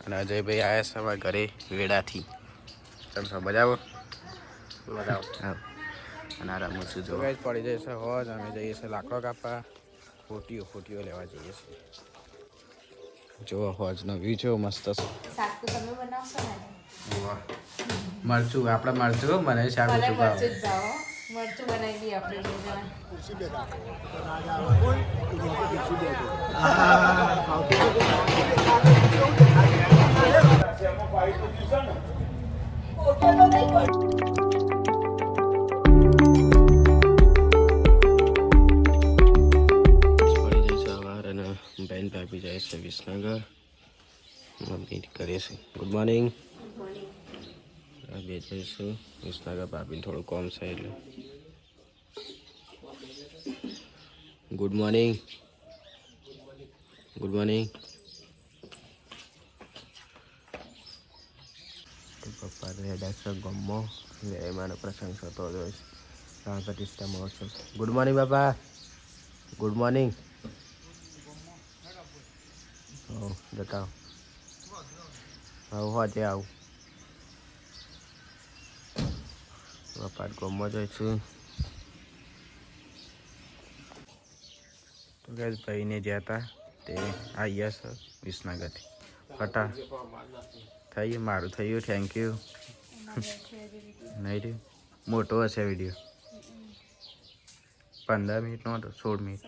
અને અજયભાઈ આવ્યા છે અમારા ઘરે વેડાથી. તમે સર બજાવો બજાવો. અને આ રમું છું જો ગાઈસ પડી જશે હોજ. અમે જઈએ છીએ લાકડો કાપવા. ફોટીઓ લેવા જઈએ છીએ. જો હોજનો વ્યૂ જો મસ્ત છે. શાક તો તમે બનાવશો ને? વાહ મરચું આપણે મરચું મને શાક ઓછું ભાવે. મરચું બનાવી દઈએ આપણે બેન ભાભી જાય છે વિસનગર. મમ્મી કરે છે. Good morning. બે જઈશું વિસનગર. ભાભી થોડું કોમ છે એટલે. Good morning. Good morning. પપ્પા રહેલા છે ગમો. એમાંનો પ્રસંગ થતો હોય છે. પ્રાણ પ્રતિષ્ઠા મહોત્સવ. ગુડ મોર્નિંગ બાપા. Good morning. બતાવો હોજે આવું. પપ્પા ગમો જઈશું. તો ગેસ ભાઈને જ્યાં હતા તે આવ્યા છે વિસનગરથી. ફટા થઈ મારું થયું. Thank you. નહીં રહ્યું મોટો હશે વિડીયો. 15 મિનિટનો હતો. 16 મિનિટ.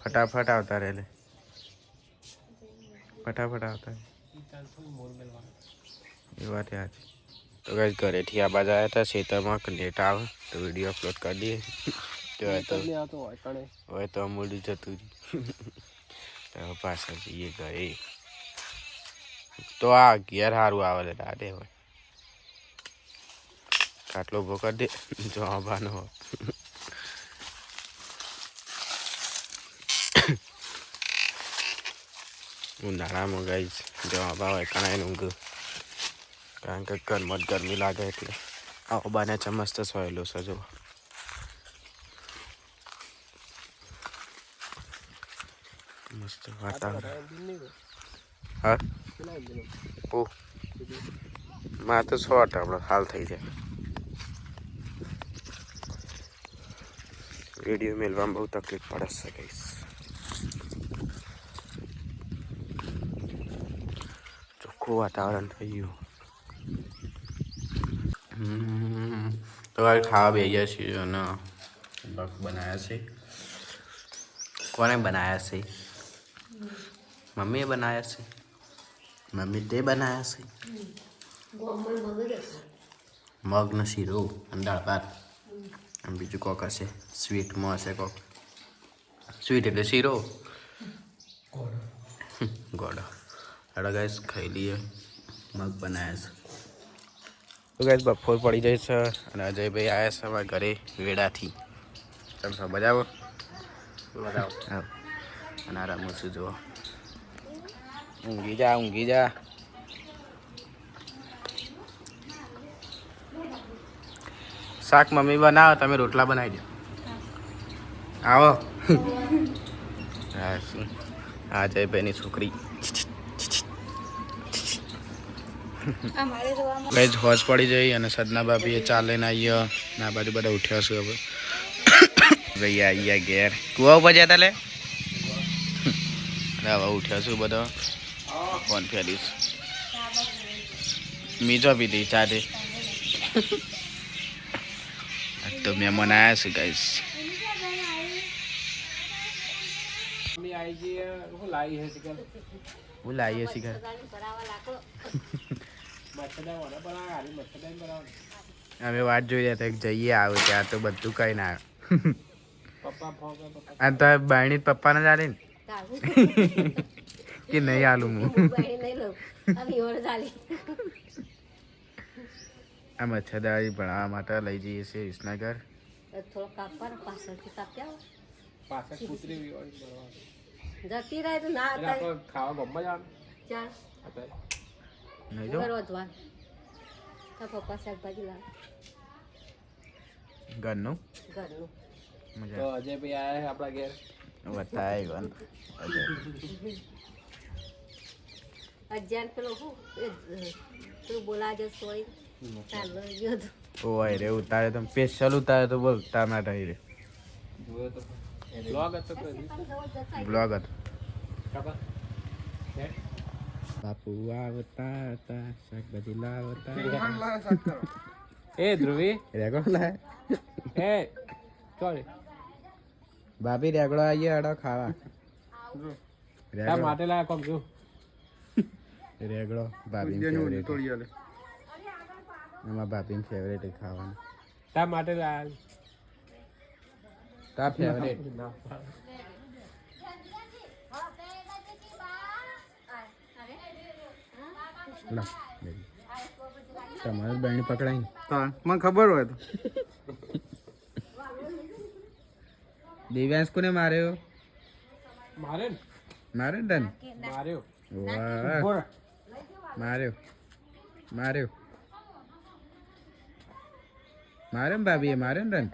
ફટાફટ આવતા રહે. ફટાફટ આવતા એ વાત યાદ. તો કઈ ઘરેથી આ બાજુ આવ્યા હતા. ખેતરમાં નેટ આવે તો વિડીયો અપલોડ કરી દઈએ. હવે તો મોડું જતું રહ્યું. પાછળ જઈએ ઘરે. તો આ ઘેર સારું આવે દાદે હોય. ખાટલો ઉભો કરી દે જવાબાનો. ઉનાળામાં ગાઈશ જવાબા હોય કણાય ઊંઘ. કારણ કે ઘરમાં જ ગરમી લાગે એટલે આવો બાને મસ્ત સોયેલો છે જો. મસ્ત વાતાવરણ. હા ઓ માં તો 100 આપણો હાલ થઈ જાય. વિડીયો મેળવામાં બહુ તકલીફ પડે છે ગાઈસ. ચોખ્ખું વાતાવરણ થઈ ગયું. તો ખાવા બે ગયા છીએ અને બક બનાવ્યા છે. કોને બનાવ્યા છે? મમ્મીએ બનાવ્યા છે. મમ્મી તે બનાવ્યા છે. મગનો શીરો અને દાળ ભાત. અને બીજું કોક હશે સ્વીટમાં હશે કોક. સ્વીટ એટલે શીરો. ગોળો. હાલો ગાઈસ ખાઈ લઈએ. મગ બનાવ્યા છે. તો ગાઈસ બપોર પડી જાય છે અને અજયભાઈ આવ્યા છે અમારા ઘરે વેડાથી. તમે સર બજાવો બજાવો. અને આ રમું છું જુઓ. ઊંઘી જા ઊંઘી જા. શાક મમ્મી બનાવો તમે રોટલા બનાવી દો. આવો. હા શું આ અજયભાઈની છોકરી. ગાઈસ હોજ પડી જઈ અને સદના ભાભી ચાલીને આવ્યા. ના બાજુ બધા ઉઠ્યા છું હવે. ભાઈ આવ્યા ઘેર. કુવા ઉપર જતા લે. હવે ઉઠ્યા છું બધા. ફોન ફેરીશ. મીજો પીધી ચાટે. તો મહેમાન આવ્યા છે ગાઈસ. હું લાવીએ શીખર. અમે વાત જોઈ રહ્યા હતા જઈએ આવે ત્યાં તો બધું કઈ ના આવે. અને તો બાયણી પપ્પાને જ આલે ને કે નહીં આલું હું. આ મચ્છરદારી ભણાવવા માટે લઈ જઈએ છીએ વિસનગર. જતી રહે તો ના ખાવા ગમવા જવાનું. પપ્પા શાકભાજી લાવે ઘરનું. ઘરનું. તો અજયભાઈ આયા આપણા ઘેર. બતાય અજાન પેલો હું પેલું બોલા જો સોય ચાલો ગયો તો ઓય રે ઉતારે તો સ્પેશિયલ ઉતારે તો બોલ ટામેટા રે બ્લોગ હતો બાપુ આવતા હતા શાકભાજી લાવતા એ ધ્રુવી રેગડો લાય એ ચોલ ભાભી રેગડો આવીએ અડો ખાવા તા માટે લાયા કોક જો રેગડો ભાભી ફેવરેટ એમાં ભાભીની ફેવરેટ ખાવાનું તા માટે લાયા તા ફેવરેટ તમારે બહેણી પકડાઈ મને ખબર હોય તો દિવ્યાંશ કોને માર્યો મારે ને મારે ને તને માર્યો વાહ માર્યો માર્યો મારે ને ભાભીએ માર્યો ને તને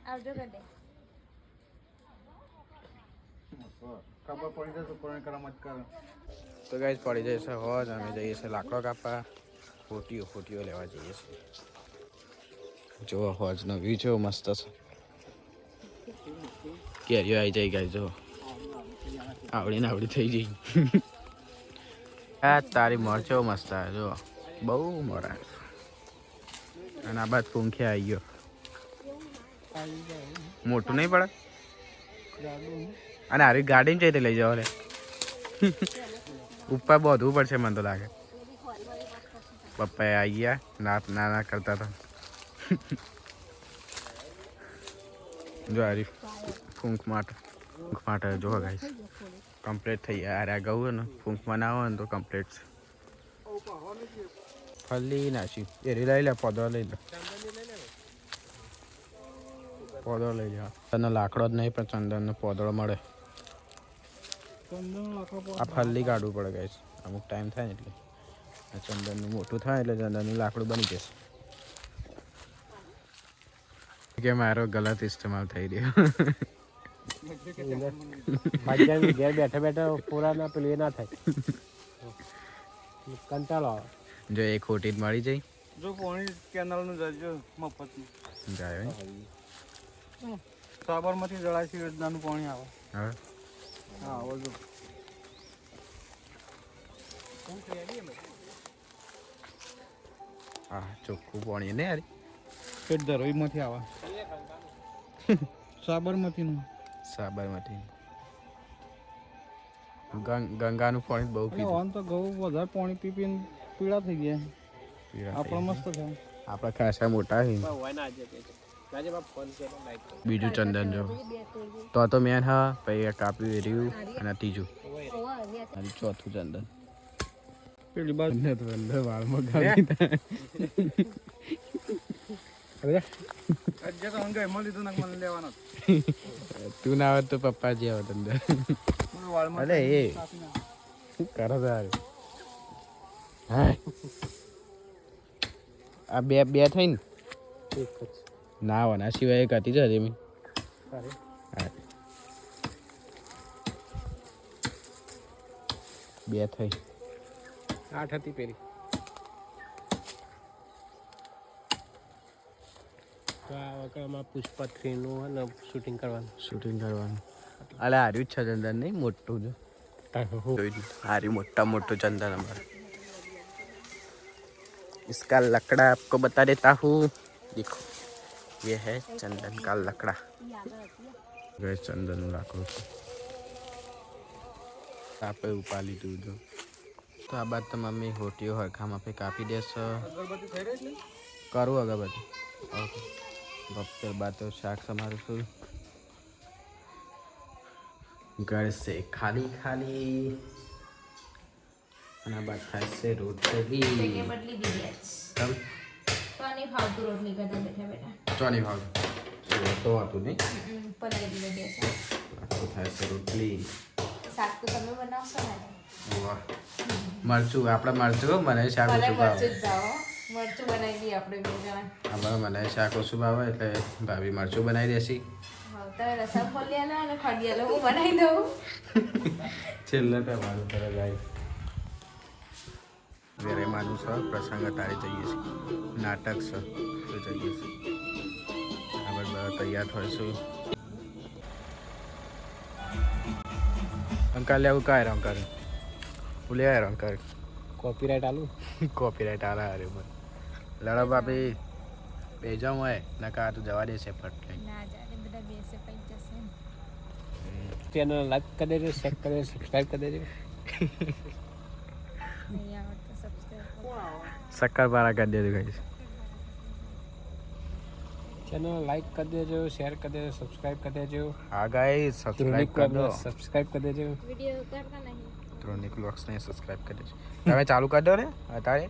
આવજો કદે ખબર પડી જશે પણ કરામત કરે તો ગાઈસ પડી જશે હોજ અમે જઈએ છીએ લાકડો કાપવા ફોટીઓ લેવા જઈએ છીએ જો હોજનો વ્યૂ જો મસ્ત છે કેરીઓ આવી જાય ગાઈસ જો આવડી થઈ જઈ આ તારી મરચો મસ્ત આવે જો બહુ મોરા અને આ બાદ ફૂંખે આવી ગયો મોટું નહીં પડે અને હારી ગાડી જઈ લઈ જાવ રે ઉપર બધું પડશે મને તો લાગે પપ્પા આવી ગયા ના કરતા હતા જો હારી ફૂંક માટે જો ગાઈસ કમ્પ્લીટ થઈ ગયા અરે આ ગયું ને ફૂંકમાં ના હોય ને તો કમ્પ્લીટ છે ફલી નાસી એરી લઈ લે પોદળો લઈ લે પોદળો લઈ લે તને લાકડો જ નહીં પણ ચંદનનો પોદળો મળે આ ફલ્લી કાઢવું પડે ગાઈસ અમુક ટાઈમ થાય ને એટલે આ ચંદનનું મોટું થાય એટલે ચંદનનું લાકડું બની જશે કે મારો ગલત ઇસ્તેમાલ થઈ રહ્યો ભાગ્યાની ઘેર બેઠા પૂરા ના પેલું એ ના થાય કંટાળો આવે જો એ ખોટી જ મળી જાય જો પાણી કેનાલનું જજો મફતનું જાય સાબરમતી જળાશય યોજનાનું પાણી આવે હવે હા આવો જો હા ચોખ્ખું પાણી ને યાર પેટ ધરોઈમાંથી આવે સાબરમતીનું સાબરમતી ગંગાનું પાણી બહુ પીધું આમ તો ઘઉં વધારે પાણી પી પીને પીળા થઈ ગયા પીળા આપણે થઈ મસ્ત છે આપણા ખાસા મોટા છે હોય ના આજે આજે બાપ ફોન કર્યો લાઈક બીજું ચંદન જો તો મેન હા પછી આ કાપ્યું એર્યું અને આ ત્રીજું અને ચોથું ચંદન પેલી બાજુ તો અંદર વાળમાં ગાળી આજે તો અંગાઈ મળી લીધું ને મને લેવાનો તું ના આવત તો પપ્પાજી આવત અંદર મને વાળમાં અરે એ શું કરો તારે હા આ બે થઈ ને ના આના સિવાય એક હતી જ હજી મેં હા બે થઈ 8 હતી પેલી તો આ વખતમાં પુષ્પા 3 નું શૂટિંગ કરવાનું અલે હાર્યું જ છે ચંદન નહીં મોટું જો हारी मोटा मोटो चंदन हमारा इसका लकड़ा आपको बता देता हूँ देखो ये है चंदन का लकड़ा गए चंदन लाकड़ों से कापे उपाली दूध तो आ बात तो मम्मी होटी हो खामा पे कापी दे અગરબત્તી થઈ રહી છે करूँ अगरबत्ती ओके बप्पे बात तो शाक समारू शुरू घर से खाली खाली અને બાદ થાય છે રોટલી બદલી દીધી આજ તમ તો નહીં ફાવતું રોટલી કરતા બેઠા બેઠા ચોની ભાવ તો હતું નહીં પલાળી દીધી છે તો થાય છે રોટલી શાક તો તમે બનાવશો ને વાહ મરચું આપણે મરચું મને શાક ભલે ઓછું ભાવે મરચું જ ભાવો મરચું બનાવી દઈએ આપણે બે જણા. આમાં મને શાક ઓછું ભાવે એટલે ભાભી મરચું બનાવી દેશી. હા, તમે રસમ ખોલી આલો અને ખડી આલો, હું બનાવી દઉં. છેલ્લે મારું કરે જાય ઘરે માનું છે પ્રસંગ તારે જઈએ છીએ નાટક છે તો જઈએ છીએ આપણે બધા તૈયાર થઈશું. અંકલ એવું કાંઈ અંકલ બોલે યાર અંકલ કોપીરાઇટ આલું કોપીરાઇટ આલા અરે મને લડો ભાભી બે જાઉં હોય નકા તો જવા દેશે ફટ લઈ. ના જાણે બધા બેસે પૈ જશે. ચેનલ લાઈક કરી દેજો, શેર કરી દેજો, સબસ્ક્રાઈબ કરી દેજો. નહીં આવડતું સબસ્ક્રાઈબ. શક્કરપારા કરી દેજો ગાઈસ. ચેનલ લાઈક કરી દેજો, શેર કરી દેજો, સબસ્ક્રાઈબ કરી દેજો. હા ગાઈસ સબસ્ક્રાઇબ કરી દો. સબસ્ક્રાઈબ કરી દેજો. વિડીયો કરતા નહીં. ત્રોનિક વ્લોગ્સ ને સબસ્ક્રાઇબ કરી દેજો. તમે ચાલુ કરી દો ને અત્યારે.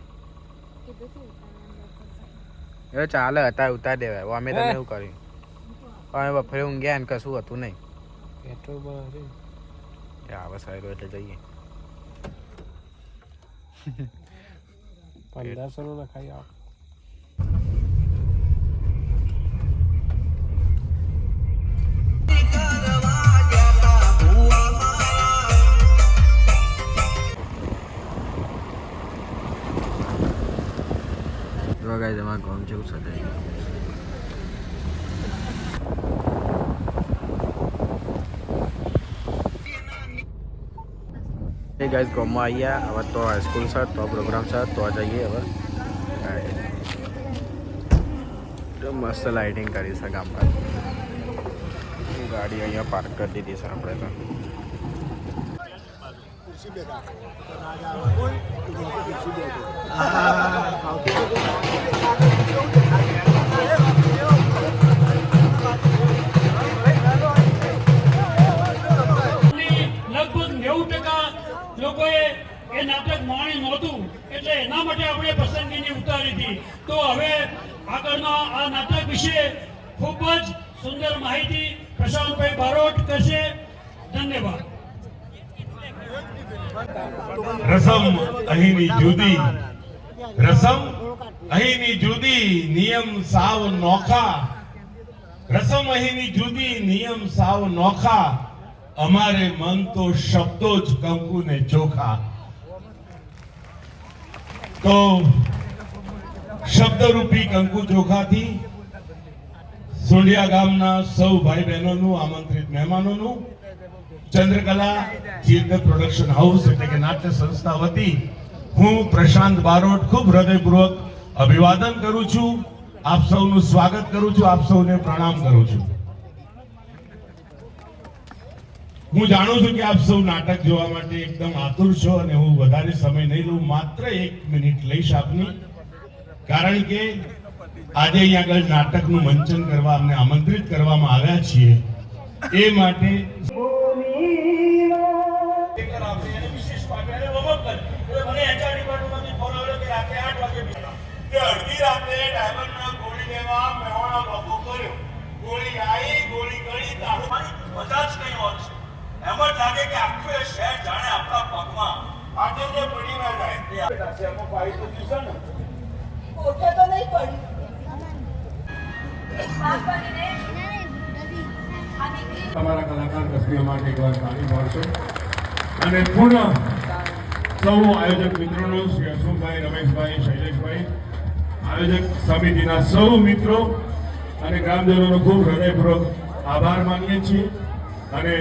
કીધું તું ઉતારવાનું. એ ચાલે અત્યારે ઉતાર દેવાય અમે તમે એવું કર્યું અમે બફરે ઊંઘ્યા ને કશું હતું નહીં. પેટ્રોલ બનાવશે એ આવે સાહેબ એટલે જઈએ. 1500 નું લખાઈ આવો. જો ગાઈસ અમારું ગામ જેવું સદાય. એ ગાઈસ ગામમાં આવ્યા હવે તો હાઈસ્કૂલ છે તો પ્રોગ્રામ છે તો જઈએ હવે. તો મસ્ત લાઇટિંગ કરી છે ગામ પર. ગાડી અહીંયા પાર્ક કરી દીધી છે આપણે તો. લગભગ 90% લોકોએ એ નાટક માણી નહોતું એટલે એના માટે આપણે પસંદગીની ઉતારી હતી. તો હવે આગળના આ નાટક વિશે ખૂબ જ સુંદર માહિતી પ્રશાંતભાઈ બારોટ કરશે. ધન્યવાદ. રસમ અહીંની જુદી, રસમ અહીંની જુદી, નિયમ સાવ નોખા. રસમ અહીંની જુદી, નિયમ સાવ નોખા. અમારે મન તો શબ્દો જ કંકુ ને ચોખા. તો શબ્દરૂપી કંકુ ચોખાથી સુંઢિયા ગામના સૌ ભાઈ બહેનોનું, આમંત્રિત મહેમાનોનું ચંદ્રકલા થિયેટર પ્રોડક્શન હાઉસ એટલે કે નાટ્ય સંસ્થા વતી હું પ્રશાંત બારોટ ખૂબ હૃદયપૂર્વક અભિવાદન કરું છું. આપ સૌનું સ્વાગત કરું છું, આપ સૌને પ્રણામ કરું છું. હું જાણું છું કે આપ સૌ નાટક જોવા માટે એકદમ આતુર છો અને હું વધારે સમય નહીં લઉં, માત્ર 1 મિનિટ લઈશ આપની. કારણ કે આજે અહીંયા આગળ નાટકનું મંચન કરવા અમને આમંત્રિત કરવામાં આવ્યા છીએ એ માટે અડધી રાત્રે ડાયમંડના ગોળી લેવા મેહોણા બાપુ કર્યો. ગોળી આવી, ગોળી ગળી, તાળુમારી મજા જ કઈ હોત છે. એમ જ લાગે કે આખું એ શહેર જાણે આપણા પગમાં આટલે પડી ના જાય. એમાં પાડી તો દીધો ને. ઓકે તો નહીં પડી. તમારા કલાકાર કસબીઓ માટે એકવાર તાળી પાડશો. અને પુનઃ સૌ આયોજક મિત્રોનો શ્રી અશોકભાઈ, રમેશભાઈ, શૈલેષભાઈ, આયોજક સમિતિના સૌ મિત્રો અને ગ્રામજનોનો ખૂબ હૃદયપૂર્વક આભાર માનીએ છીએ. અને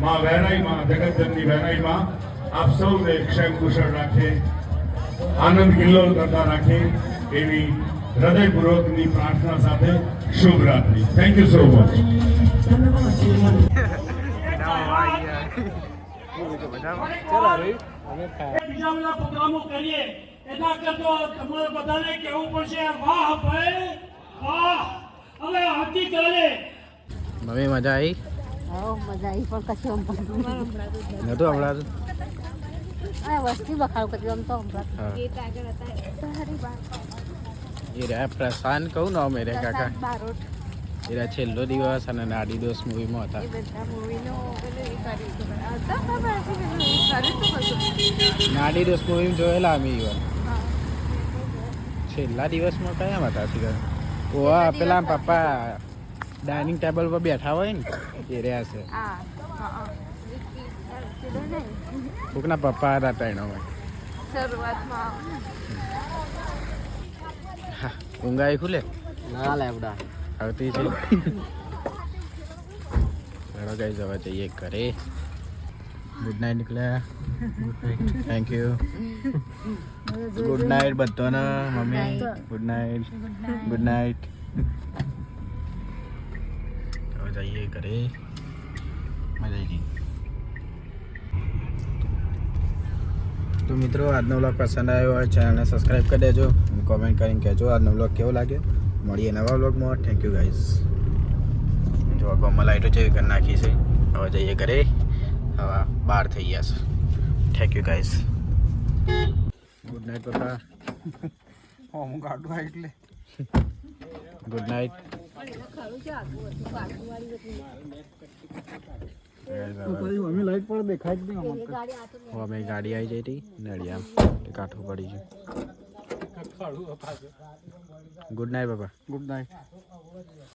માં વહેરાઈમાં, જગતજનની વહેરાઈમાં આપ સૌને ક્ષેમ કુશળ રાખે, આનંદ કિલ્લોલ કરતા રાખે એવી હૃદયપૂર્વકની પ્રાર્થના સાથે શુભ રાત્રિ. Thank you so much. બીજા બધા પ્રોગ્રામો કરીએ એના કરતા તમારે બધાને કહેવું પડશે વાહ ભાઈ વાહ. હવે હાથી કરે મમ્મી મજા આવી હા મજા આવી પણ કશું નતું હમણાં વસ્તી બખાડું કરી આમ તો હમણાં ગીત આગળ હતા. તારી વાત એ રહ્યા પ્રશાંત કહું ને અમે રે કાકા બારોટ એ રહ્યા છેલ્લો દિવસ અને નાડી દોસ મૂવીમાં હતા. એ બધા મૂવીનો પેલું એ કર્યું હતું. હતા ખબર હતી પેલું એ કર્યું હતું બધું. નાડી દોસ મૂવી જોયેલા અમે ઈવન છેલ્લા દિવસમાં કયા હતા શિખર? ઓવા પેલા પપ્પા ડાઇનિંગ ટેબલ પર બેઠા હોય ને એ રહ્યા છે. હા હા વિકી સીધો નહીં કોકના પપ્પા હતા ત્રણો હોય. શરૂઆતમાં ઊંઘાઈ ખુલે ના લેવડા આવતી છે. ચલો ગાઈસ હવે જઈએ ઘરે. ગુડ નાઇટ નીકળ્યા. Thank you. ગુડ નાઇટ બધાને. Mummy good night. Good night. હવે જઈએ ઘરે. મજા આવી ગઈ. તો મિત્રો આજનો વ્લોગ પસંદ આવ્યો હોય ચેનલને સબસ્ક્રાઈબ કરી દેજો અને કોમેન્ટ કરીને કહેજો આજનો વ્લોગ કેવો લાગ્યો. મળીએ નવા વ્લોગમાં. Thank you guys. જો ગોમાં લાઈટો જેવી કરી નાખી છે. હવે જઈએ ઘરે. હવે 12 થઈ ગયા છે. Thank you guys. Good night પપ્પા. હું ગાડું એટલે ગુડ નાઇટ. અમે લાઈટ પર દેખાય જ નહીં. અમે ગાડી આવી જઈ હતી નડિયામ કાઠું પડી ગયું. ગુડ નાઇટ પપ્પા. Good night.